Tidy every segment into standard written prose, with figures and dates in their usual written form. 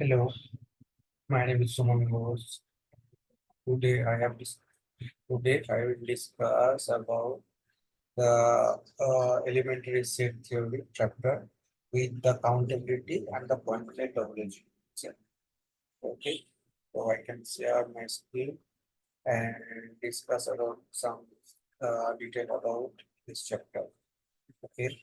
Hello, my name is Suman Ghosh. Today I will discuss about the elementary set theory chapter with the countability and the point-based topology. Okay, so I can share my screen and discuss about some detail about this chapter. Okay,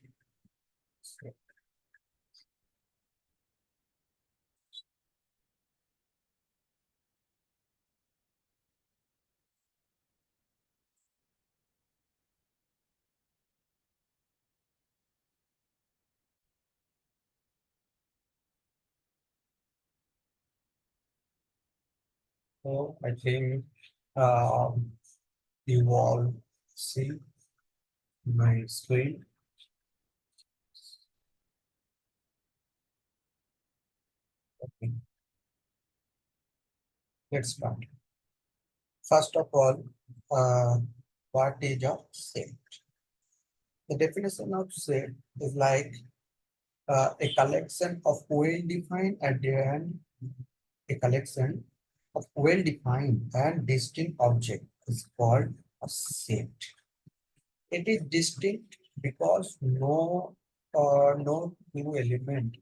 so I think um, you all see my screen. Okay, let's start. First of all, what is a set? The definition of set is like a collection of well-defined and a collection of well-defined and distinct objects is called a set. It is distinct because no two element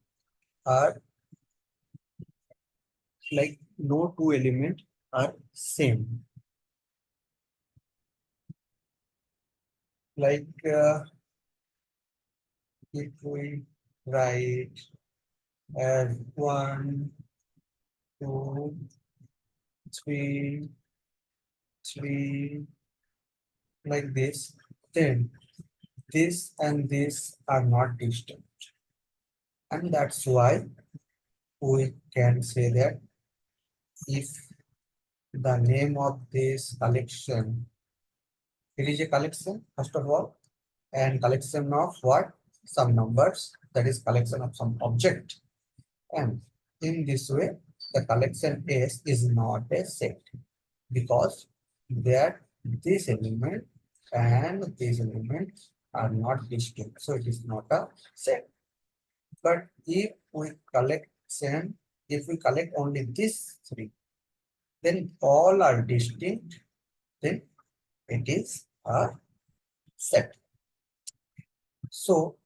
are no two element are same. Like if we write as one, two, three, three, like this, then this and this are not distinct. And that's why we can say that if the name of this collection, it is a collection, first of all, and collection of what? Some numbers, that is collection of some object. And in this way, the collection S is not a set because that this element and this element are not distinct. So it is not a set. But if we collect only these three, then all are distinct, then it is a set. So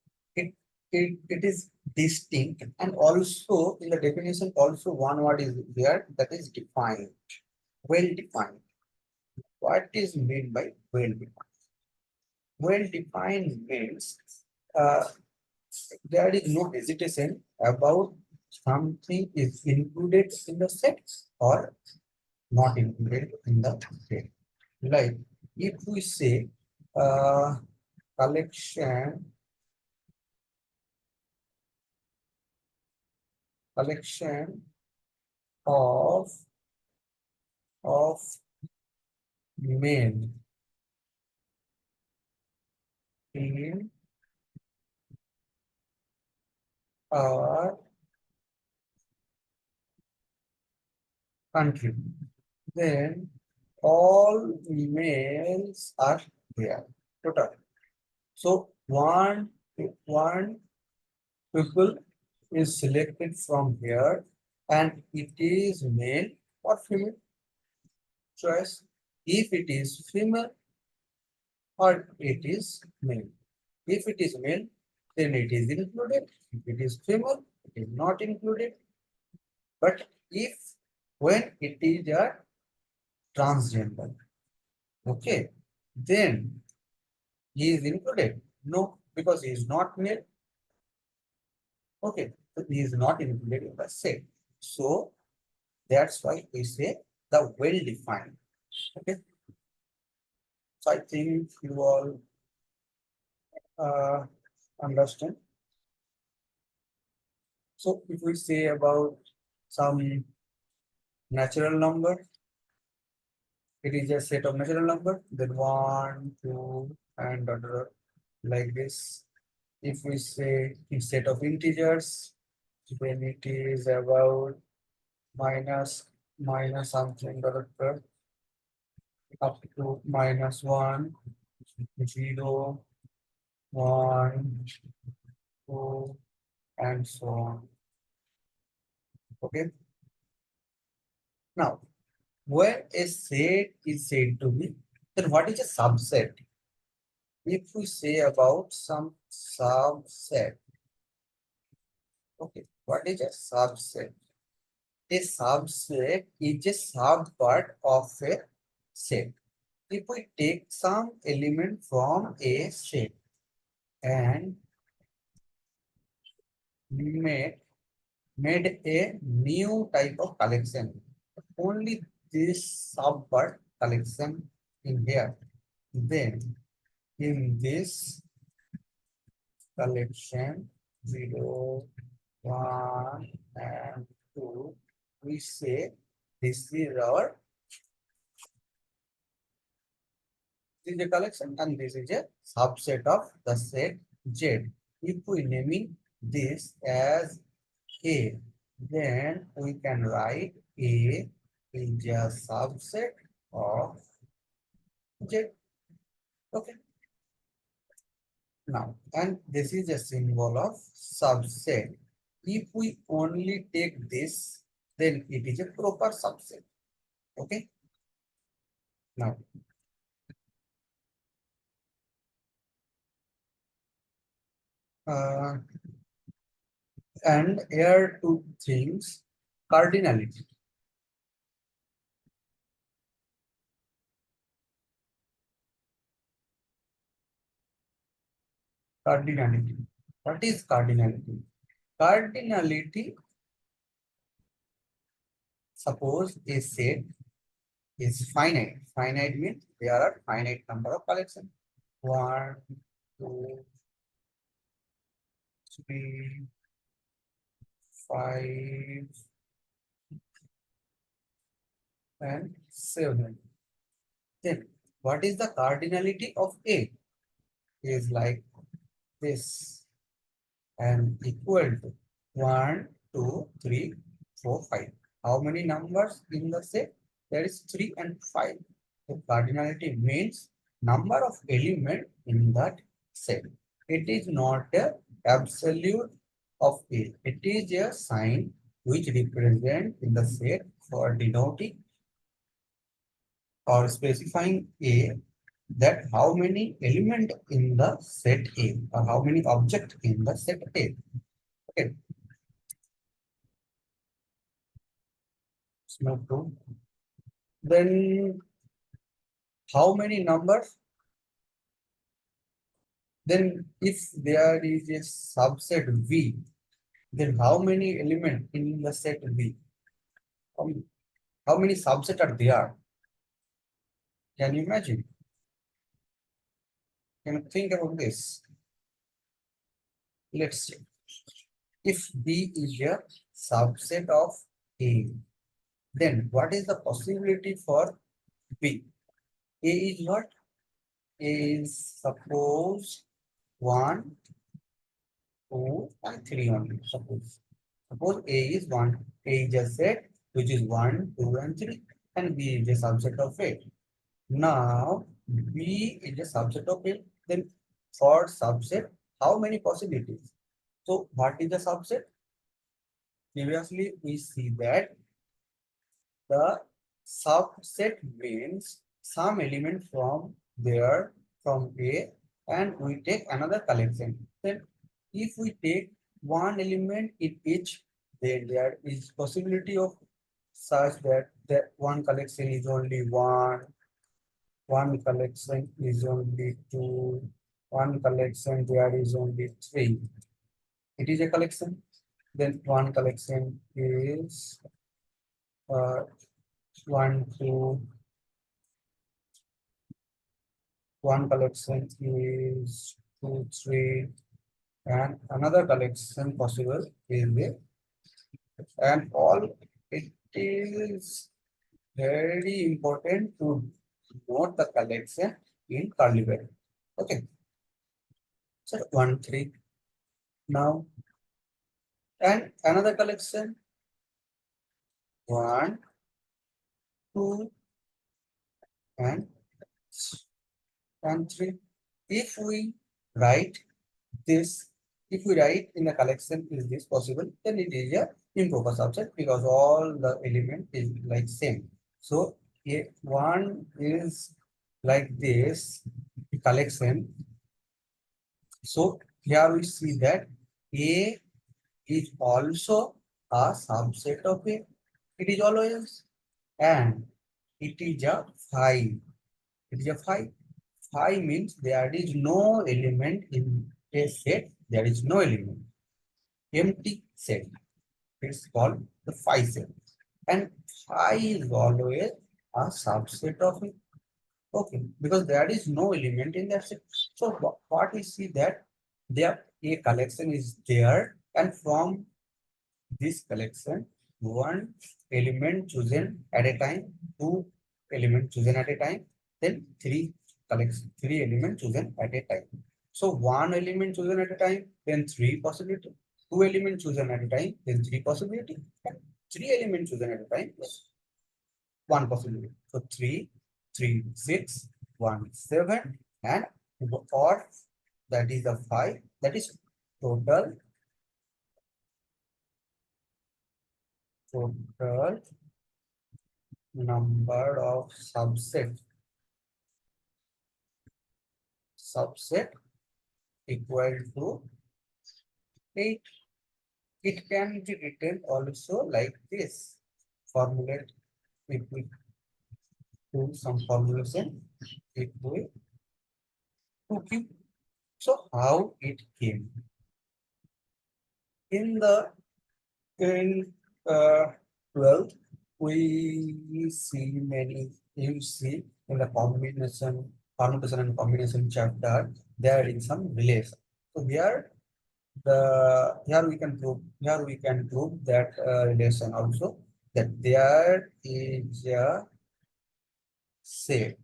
it is distinct, and also in the definition also one word is there, that is defined, well defined. What is meant by well defined? Well defined means uh, there is no hesitation about something is included in the set or not included in the set. Like if we say uh, collection collection of of men in our country, then all males are there total. So one people is selected from here, and it is male or female choice. If it is female or it is male. If it is male, then it is included. If it is female, it is not included. But if when it is a transgender, okay, then he is included. No, because he is not male. Okay, so he is not included in the set. So that's why we say the well defined. Okay, so I think you all understand. So if we say about some natural number, it is a set of natural number, then one, two, and like this. If we say a set of integers, then it is about minus something up to minus one, zero, one, two, and so on. Okay. Now, when a set is said to be, then what is a subset? If we say about some subset, okay, what is a subset? A subset is a subpart of a set. If we take some element from a set and made a new type of collection, only this subpart collection in here, then in this collection 0, 1 and 2, we say this is our, this is a collection and this is a subset of the set Z. If we naming this as A, then we can write A is a subset of Z. Okay. Now, and this is a symbol of subset. If we only take this, then it is a proper subset. Okay. Now, uh, and here two things: cardinality. Cardinality. What is cardinality? Cardinality, suppose a set is finite. Finite means there are finite number of collections. 1, 2, 3, 5, and 7. Then what is the cardinality of A? Is like this and equal to 1, 2, 3, 4, 5. How many numbers in the set? There is 3 and 5. So cardinality means number of element in that set. It is not a absolute of A. It is a sign which represent in the set for denoting or specifying A, that how many element in the set A or how many object in the set A. Okay, it's not true. Then how many numbers? Then if there is a subset V, then how many element in the set V? How many subset are there? Can you imagine? Can you think about this? Let's see. If B is a subset of A, then what is the possibility for B? A is what? A is suppose 1, 2, and 3 only. Suppose A is 1. A is a set which is 1, 2, and 3. And B is a subset of A. Now, B is a subset of A. Then for subset, how many possibilities? So, what is the subset? Previously, we see that the subset means some element from there, from A, and we take another collection. Then if we take one element in each, then there is possibility of such that one collection is only one collection is only two, one collection there is only three. It is a collection. Then one collection is uh, 1, 2, one collection is 2, 3, and another collection possible is there. And all it is very important to note the collection in curly bracket. Okay, so 1, 3 now, and another collection 1, 2, and 3. If we write this If we write in the collection is this possible, then it is a improper subset because all the element is like same. So one is like this collection. So here we see that A is also a subset of A. It is always, and it is a 5. It is a 5. 5 means there is no element in a set. There is no element. Empty set. It's called the phi set. And phi is always a subset of it. Okay, because there is no element in that set. So what we see that there a collection is there, and from this collection, one element chosen at a time, two element chosen at a time, then three elements chosen at a time. So one element chosen at a time, then three possibility. Two elements chosen at a time, then three possibility. And three elements chosen at a time, plus one possibility. So 3, 6, 1, 7, and or that is the 5. That is total number of subset equal to 8. It can be written also like this. Formulate, if we do some formulation, it will 2 cube. So how it came? In the in 12th, we see many, you see in the permutation and combination chapter, there is some relation. So here we can prove that relation also, that there is a set.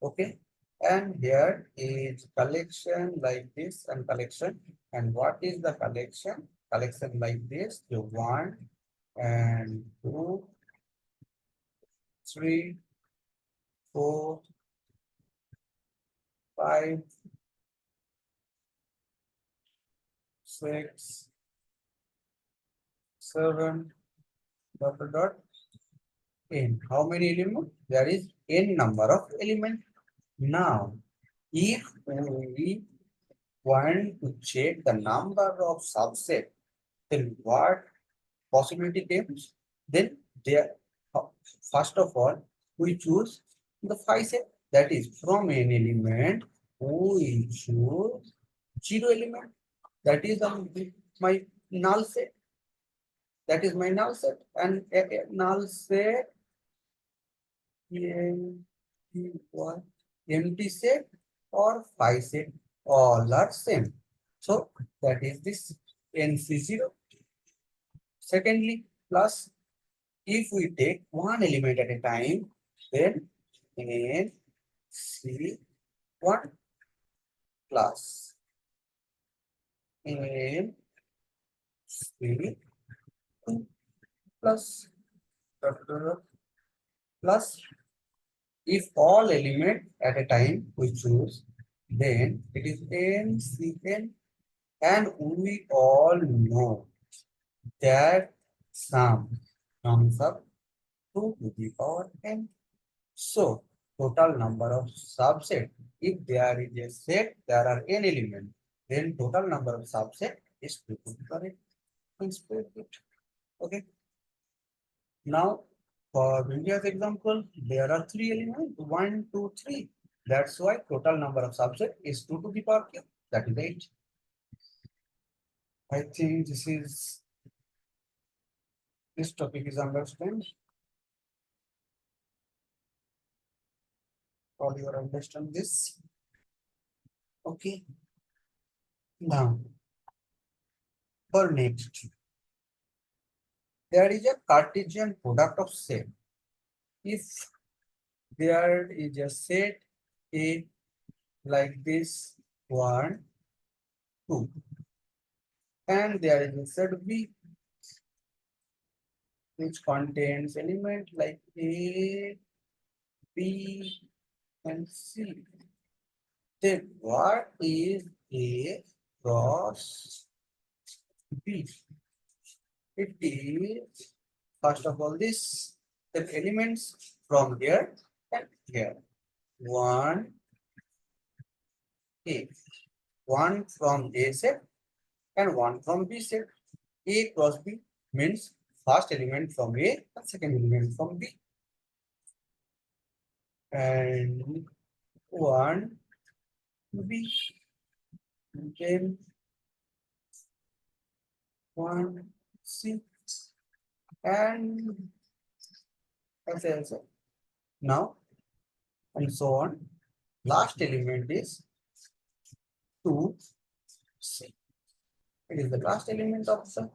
Okay, and here is collection like this and collection. And what is the collection? Collection like this, the 1 and 2, 3, 4, 5, 6, 7, dot dot dot n. How many elements? There is n number of elements. Now, if we want to check the number of subset, then what possibility comes? Then there, first of all, we choose the phi set. That is, from an element, we choose 0 element. That is my null set. That is my null set. And a null set, empty set or phi set, all are same. So that is this NC0. Secondly, plus if we take one element at a time, then NC1 plus NC2 plus plus if all element at a time we choose, then it is NCN, and we all know that sum comes up 2 to the power n. So total number of subset, if there is a set, there are n elements, then total number of subset is 2 to the power n square root. Okay. Now for India's example, there are 3 elements, 1, 2, 3. That's why total number of subset is 2 to the power cube. That is 8. I think this topic is understood. All you understand this. Okay. Now for next, there is a Cartesian product of set. If there is a set A like this 1, 2, and there is a set B which contains element like A, B, and C. Then what is A cross B. It is first of all this the elements from here and here. One A. One from A set and one from B set. A cross B means first element from A and second element from B. And one B. Then one C and also. Now and so on. Last element is 2C. It is the last element of the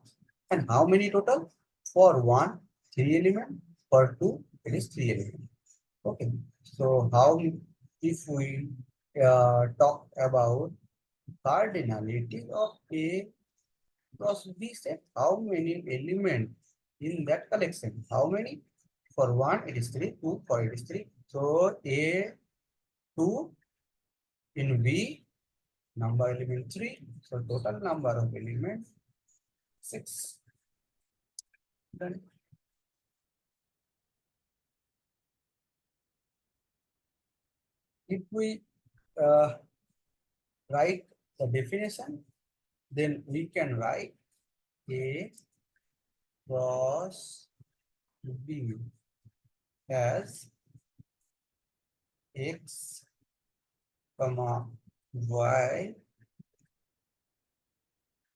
and how many total? For 1, 3 element. For 2, it is 3 element. Okay. So how if we talk about cardinality of A cross B set, how many elements in that collection? How many? For 1, it is 3. 2, for it is 3. So A 2 in B number element 3. So total number of elements 6. Then if we uh, write the definition, then we can write A cross B as X comma Y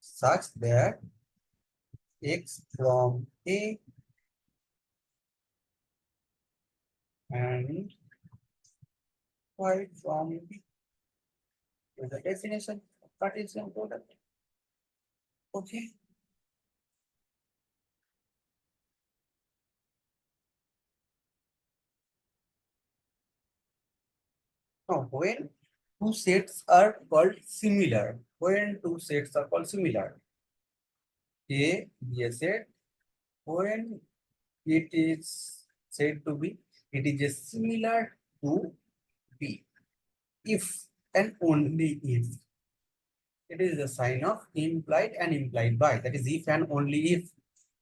such that X from A and Y from B is the definition of Cartesian product. Okay. Now, when two sets are called similar, when two sets are called similar, A, B set, when it is said to be, it is just similar to B. If and only if. It is a sign of implied and implied by. That is if and only if.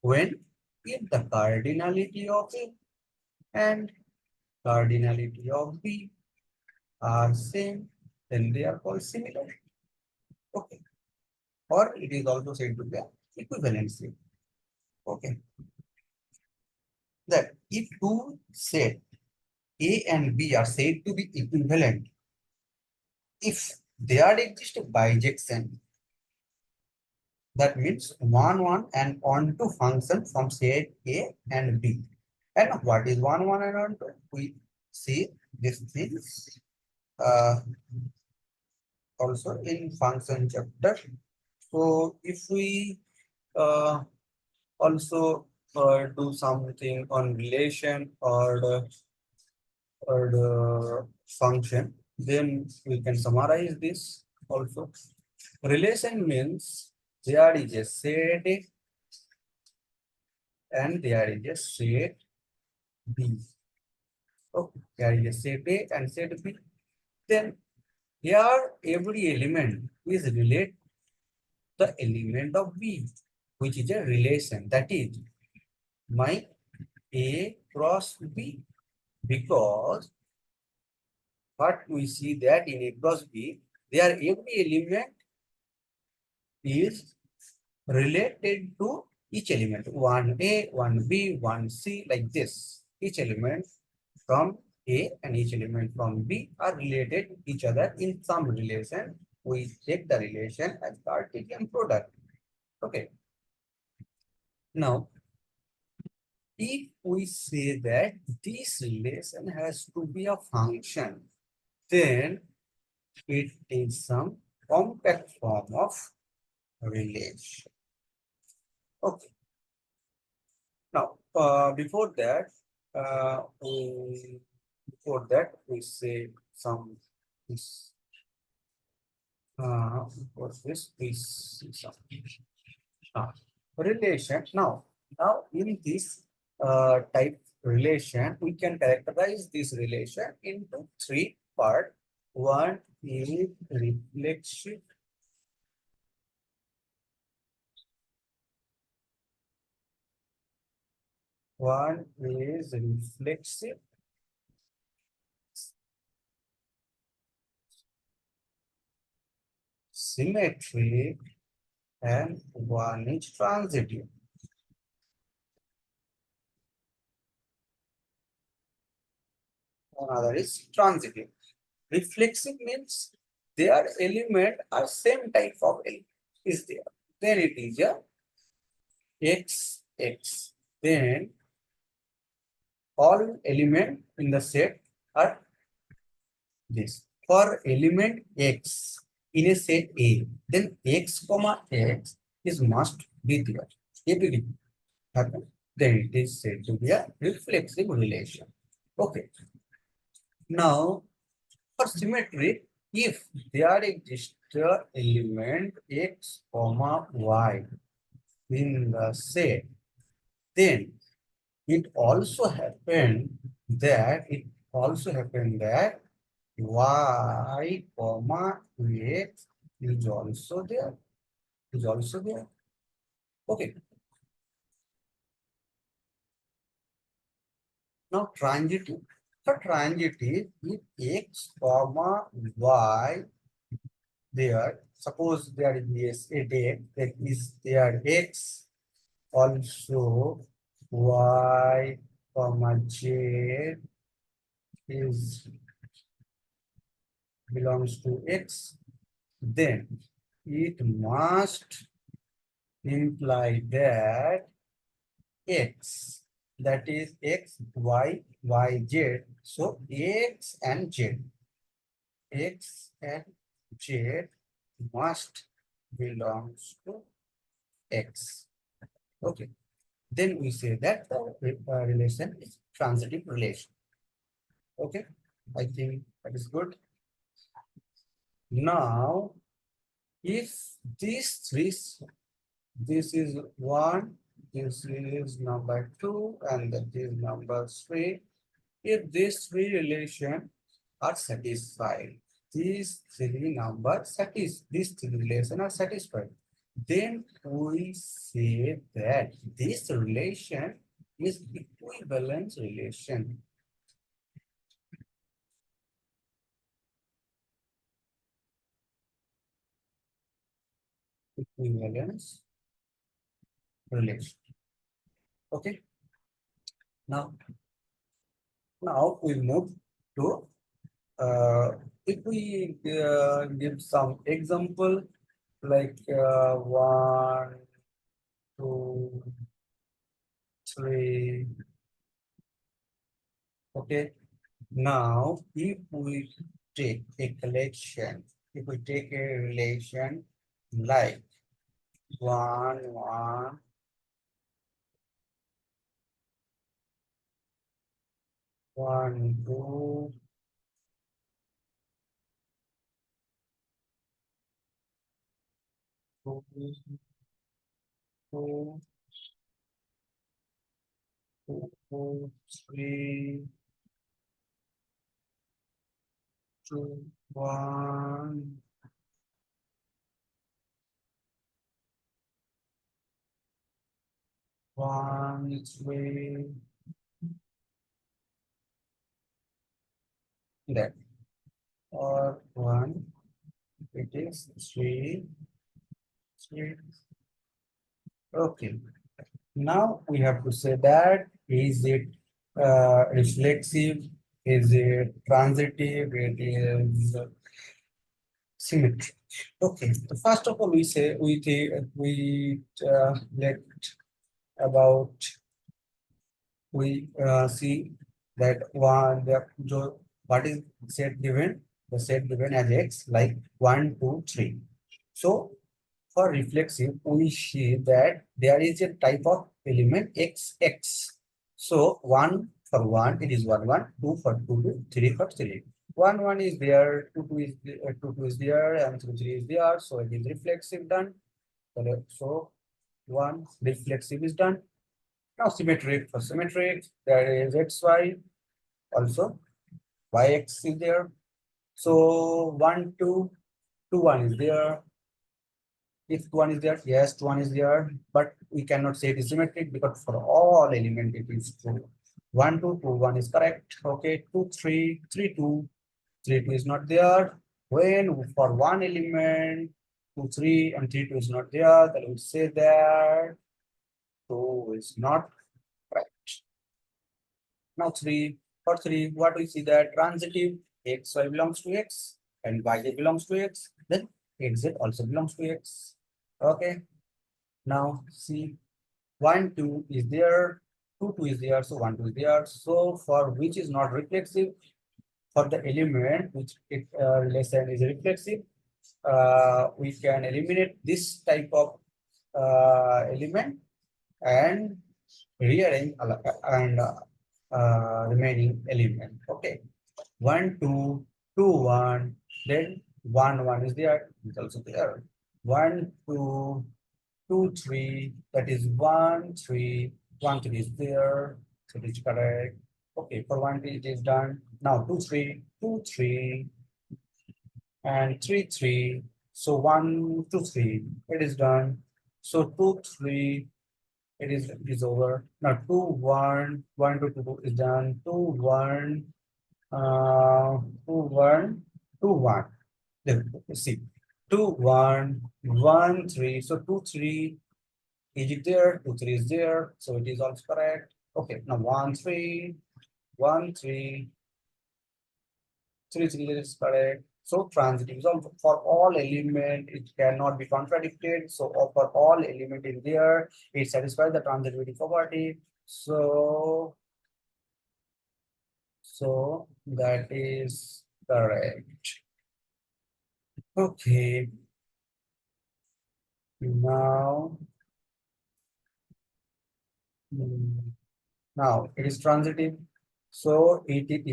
When if the cardinality of A and cardinality of B are same, then they are called similar. Okay. Or it is also said to be equivalency. Okay. That if two sets A and B are said to be equivalent, if there exists bijection, that means 1, 1 and on to function from set A and B. And what is 1, 1 and on to? We see this things also in function chapter. So if we also do something on relation or the function, then we can summarize this also. Relation means there is a set A and there is a set B. Okay, there is a set A and set B. Then here every element is related to the element of B, which is a relation. That is my A cross B, because what we see that in A cross B, there every element is related to each element. 1A, 1B, 1C, like this. Each element from A and each element from B are related to each other in some relation. We take the relation as Cartesian product. Okay. Now, if we say that this relation has to be a function, then it is some compact form of relation. Okay. Now, before that, we say some this. Before this, we see some relation. Now in this type relation, we can characterize this relation into three parts. One is reflexive, one is reflexive, symmetric, and one is transitive. Another is transitive. Reflexive means their element are same type of element is there. Then it is a x x. Then all element in the set are this. For element x in a set A, then x comma x is must be there. If it happen, then it is said to be a reflexive relation. Okay. Now for symmetry, if there exists a element x comma y in the set, then it also happened that y comma x is also there, is also there. Okay. Now transitive. For transitive, if x comma y there, suppose there is a date that is there x also y comma z is belongs to x, then it must imply that x, that is x, y, y, z. So x and z, x and z must belongs to x. Okay. Then we say that the relation is transitive relation. Okay. I think that is good. Now, if these three, this is one, this is number two, and that is number three. If these three relations are satisfied, these three numbers these three relations are satisfied, then we say that this relation is equivalence relation. Equivalence relation. Okay. Now, we move to if we give some example like 1, 2, 3. Okay. Now, if we take a collection, if we take a relation like 1, 1, 1, 2, 2, 2, 2, 3, 2, 1, 1, 3, that or 1, it is 3, 3. Okay. Now we have to say that is it reflexive, is it transitive, it is symmetric. Okay, so first of all, let about see that what is set given, the set given as x like 1, 2, 3. So for reflexive, we see that there is a type of element x x. So 1 for 1, it is 1 1, 2 for 2 2, 3 for 3. 1 1 is there, 2 2 is 2 2 is there, and 3 3 is there. So it is reflexive done. So 1 reflexive is done. Now symmetric, for symmetric, there is xy also, yx is there. So 1 2 2 1 is there. If one is there, yes, one is there, but we cannot say it is symmetric because for all element it is true. 1, 2, 2, 1 is correct. Okay, 2, 3, 3, 2, 3, 2 is not there. When for one element, 2, 3, and 3, 2 is not there, then we say that 2 is not correct. Now 3, for 3, what we see that transitive x y belongs to x and y z belongs to x, then x z also belongs to x. Okay. Now see 1, 2 is there, 2, 2 is there, so 1, 2 is there. So for which is not reflexive, for the element which it relation is reflexive, we can eliminate this type of element and rearrange remaining element. Okay, 1, 2, 2, 1, then 1, 1 is there, it's also there. 1, 2, 2, 3, that is 1, 3, 1, 3 is there, so it is correct. Okay, for 1, 3 it is done. Now 2, 3, 2, 3, and 3, 3. So 1, 2, 3, it is done. So 2, 3, it is over. Now 2, 1, 1, 2, 2 is done. 2, 1, 2, 1, 2, 1. Then see 2, 1, 1, 3. So 2, 3. Is it there? 2, 3 is there. So it is also correct. Okay, now 1, 3, 1, 3, 3, 3 is correct. So transitive. So for all element, it cannot be contradicted. So for all element in there, it satisfies the transitivity property. So that is correct. Okay. Now, now it is transitive. So is it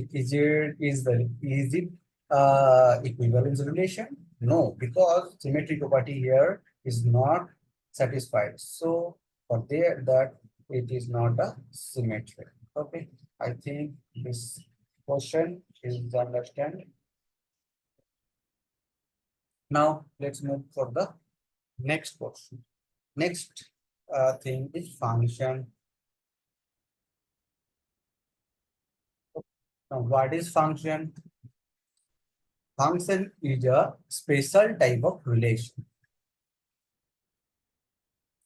equivalence relation? No, because symmetry property here is not satisfied. So for there that it is not a symmetry. Okay, I think this question is understand. Now let's move for the next question. Next thing is function. Now what is function? Function is a special type of relation.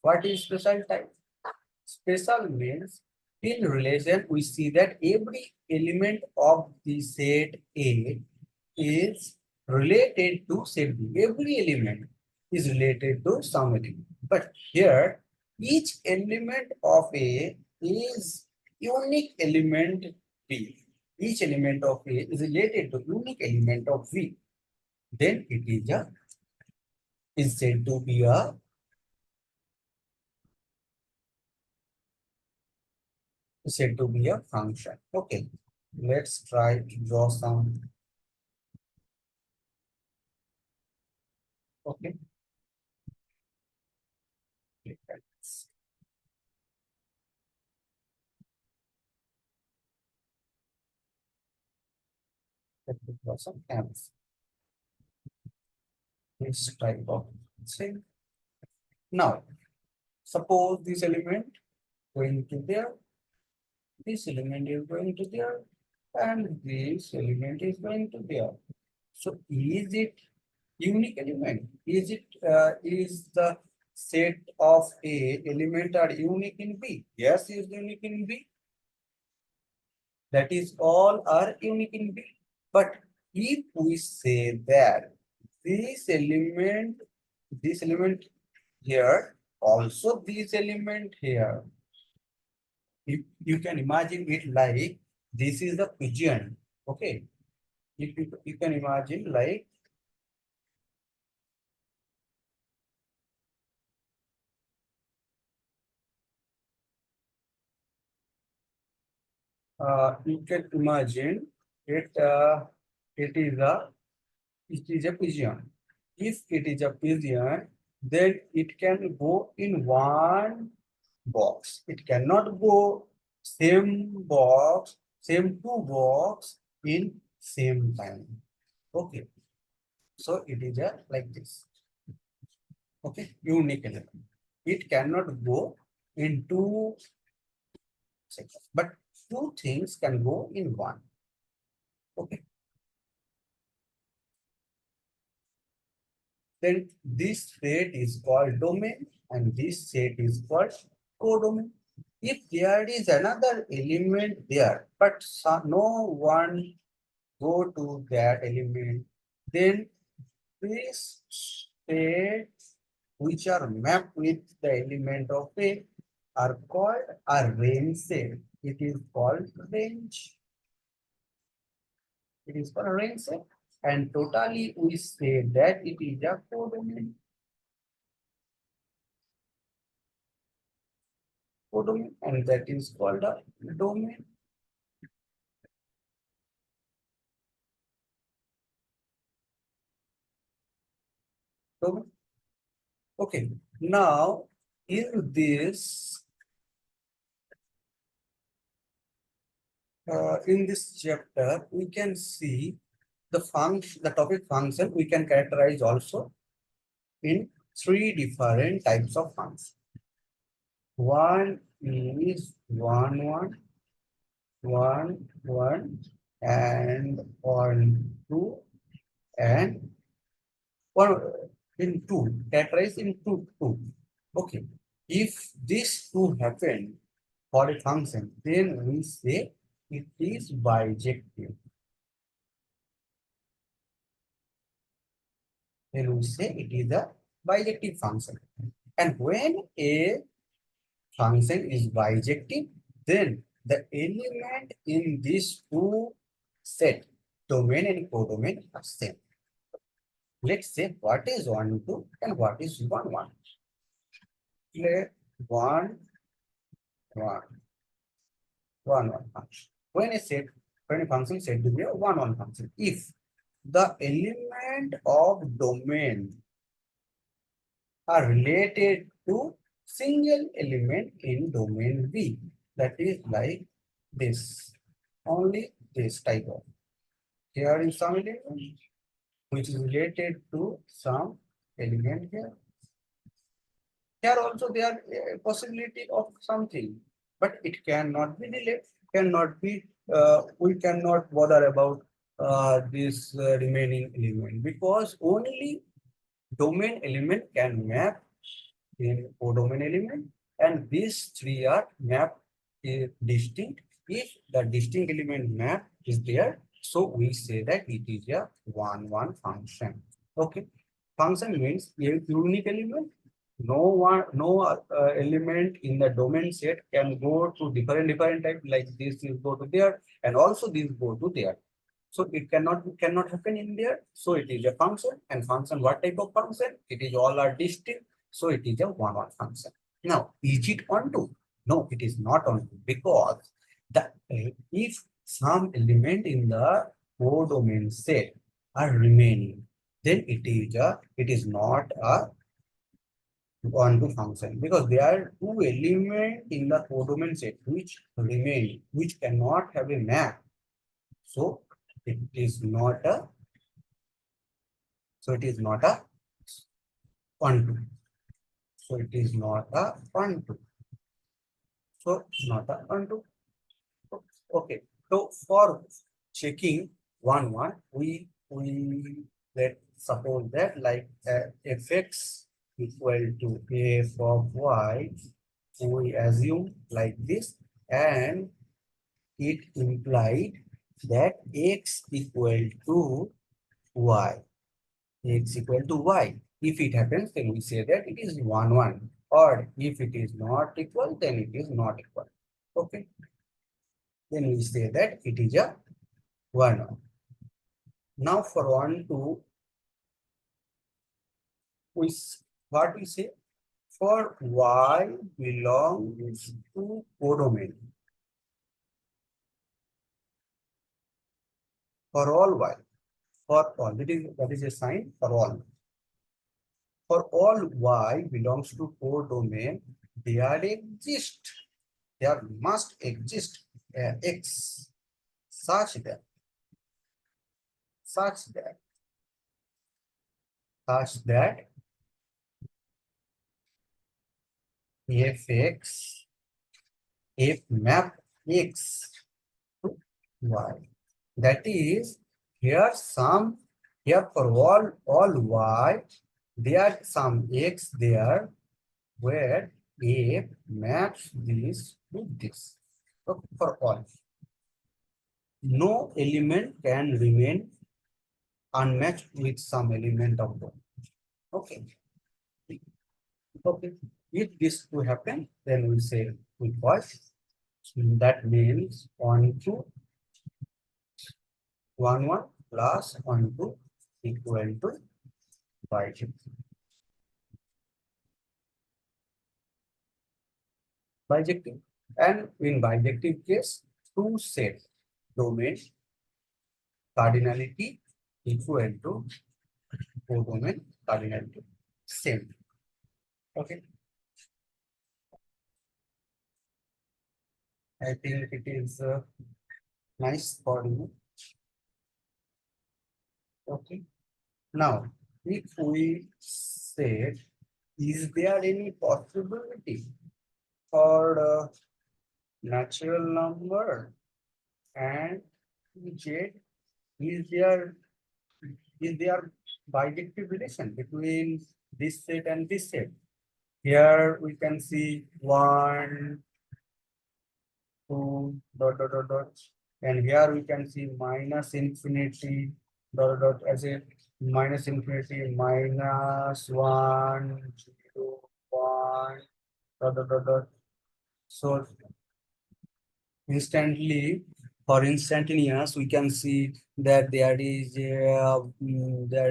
What is special type? Special means in relation we see that every element of the set A is related to set B. Every element is related to some element. But here each element of A is unique element B. Each element of A is related to unique element of V. Then it is said to be a function. Okay, let's try to draw some. Okay, let me draw some M's. This type of thing. Now, suppose this element going to there, this element is going to there, and this element is going to there. So, is it unique element? Is the set of A element are unique in B? Yes, is unique in B. That is all are unique in B. But if we say that this element here, also this element here, if you can imagine it like this is the pigeon. Okay. If you can imagine like you can imagine it it is a pigeon. If it is a pigeon, then it can go in one box. It cannot go same two box in same time. Okay. So it is a like this. Okay, unique element. It cannot go in two sections, but two things can go in one. Okay, then this set is called domain and this set is called codomain. If there is another element there, but no one go to that element, then these states which are mapped with the element of A are called a range set. It is called range. It is called a range set. And totally we say that it is a codomain. Codomain, and that is called a domain. Domain. Okay. Now in this chapter, we can see the function, the topic function we can characterize also in three different types of functions. One is one, and two, and one in two, characterized in two. Okay. If these two happen for a function, then we say it is bijective. Then we say it is a bijective function. And when a function is bijective, then the element in these two set, domain and codomain, are same. Let's say what is 1, 2 and what is 1, 1. Let 1, 1, 1, 1 function. When a function is said to be a 1, 1 function, if the element of domain are related to single element in domain V. That is like this. Only this type of. Here is some element which is related to some element here. Here also there are a possibility of something, but it cannot be delayed, cannot be, we cannot bother about this remaining element because only domain element can map in codomain element, and these three are mapped distinct. If the distinct element map is there, so we say that it is a one function. Okay, function means a unique element. No element in the domain set can go to different type, like this is go to there and also this go to there. So it cannot happen in there. So it is a function, and function, what type of function? It is all are distinct. So it is a one function. Now, is it onto? No, it is not onto, because the if some element in the codomain set are remaining, then it is not a onto function, because there are two elements in the codomain set which remain, which cannot have a map. So it is not a so it is not a onto. So it is not a onto. So not a onto. Okay. So for checking we let suppose that like fx equal to f of y, we assume like this, and it implied that x equal to y. X equal to y. If it happens, then we say that it is 1, 1. Or if it is not equal, then it is not equal. Okay. Then we say that it is a 1, 1. Now for 1, 2, we, what we say? For y belongs to codomain. For all y. For all. That is a sign for all. For all y belongs to codomain, there must exist x such that such that fx, f map x to y. That is, here some, here for all y, there some x there, where f maps this to this. So for all, no element can remain unmatched with some element of them. Okay. Okay. If this to happen, then we say with voice. That means 1 2 1 1 plus 1 2 equal to bijective. Bijective. And in bijective case, two set domain cardinality equal to codomain cardinality same. Okay. I think it is nice for you. Okay. Now, if we say, is there any possibility for natural number and z, is there bijective relation between this set and this set? Here we can see 1, 2, dot, dot, dot, dot. And here we can see minus infinity, dot, dot, as a minus infinity, minus 1, 0, 1, dot, dot, dot, dot. So instantly, for instantaneous, we can see that there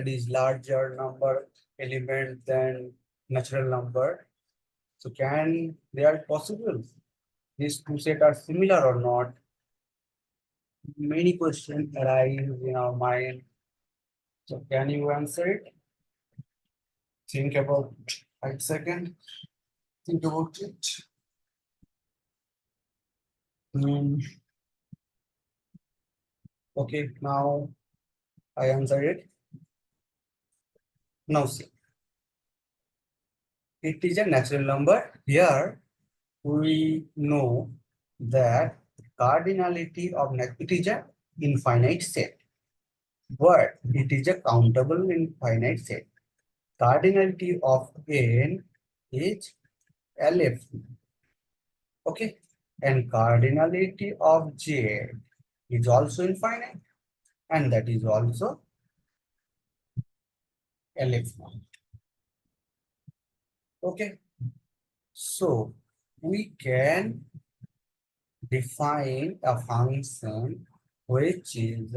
is larger number element than natural number. So can they are possible? These two sets are similar or not? Many questions arise in our mind. So can you answer it? Think about 5 seconds. Think about it. Hmm. Okay, now I answer it. Now see, it is a natural number. Here we know that cardinality of it is a infinite set, but it is a countable infinite set. Cardinality of n is LF. Okay, and cardinality of J is also infinite, and that is also LF. Okay, so we can define a function which is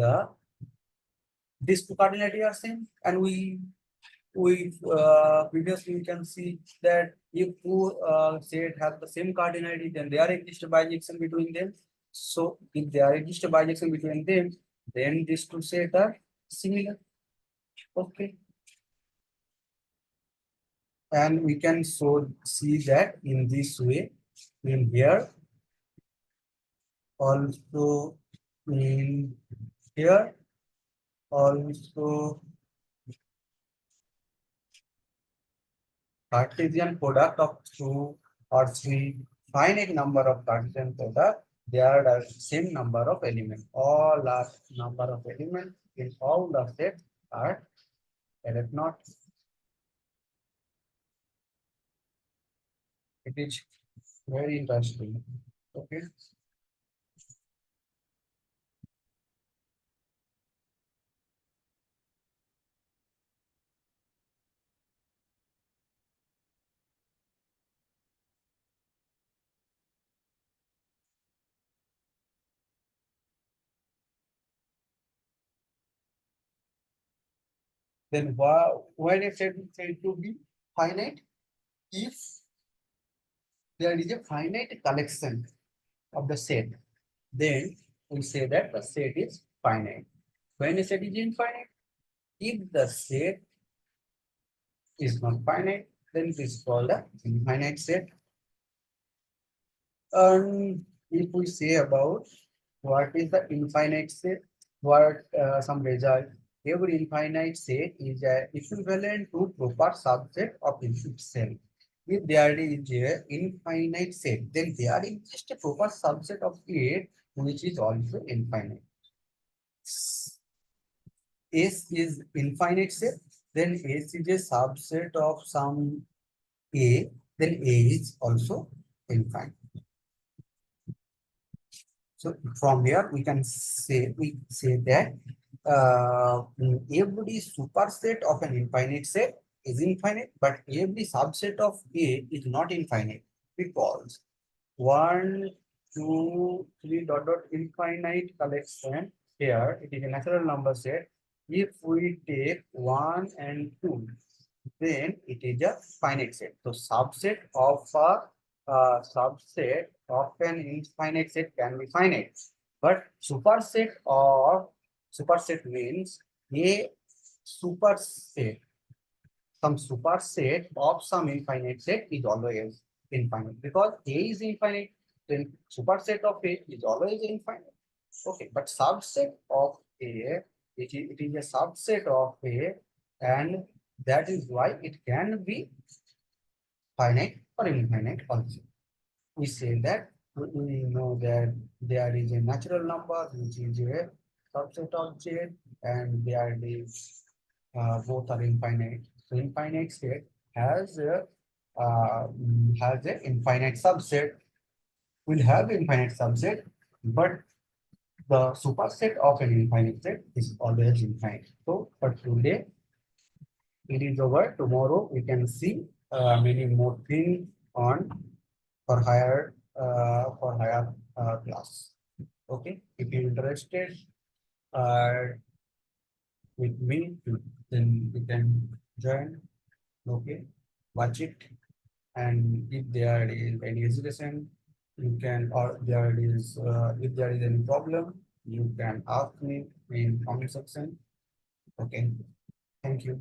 these two cardinality are same, and we previously we can see that if two set have the same cardinality, then there exists a bijection between them. So if there exists a bijection between them, then these two sets are similar. Okay, and we can so see that in this way. In here also, in here also, Cartesian product of two or three finite number of Cartesian product, there are same number of elements. All are number of elements in all the sets are LF not. It is very interesting. Okay. Then why they said to be finite? If there is a finite collection of the set, then we say that the set is finite. When a set is infinite, if the set is not finite, then it is called a infinite set. And if we say about what is the infinite set, what some result, every infinite set is equivalent to proper subset of itself. if there is a infinite set, then there is just a proper subset of it which is also infinite. S is infinite set, then S is a subset of some A, then A is also infinite. So from here we say that every superset of an infinite set is infinite, but every subset of A is not infinite because 1, 2, 3 dot dot infinite collection here it is a natural number set. If we take 1 and 2, then it is a finite set. So subset of an infinite set can be finite, but superset means a superset, some superset of some infinite set is always infinite because A is infinite, then superset of A is always infinite. Okay, but subset of A, it is a subset of A, and that is why it can be finite or infinite also. We say that we know that there is a natural number which is a subset of Z, and there is both are infinite. So infinite state has a infinite subset. Will have infinite subset, but the superset of an infinite set is always infinite. So for today it is over. Tomorrow we can see many more things on for higher class. Okay, if you're interested uh, with me, then you can join. Okay, watch it, and if there is any hesitation, you can, or there is if there is any problem, you can ask me in comment section. Okay, thank you.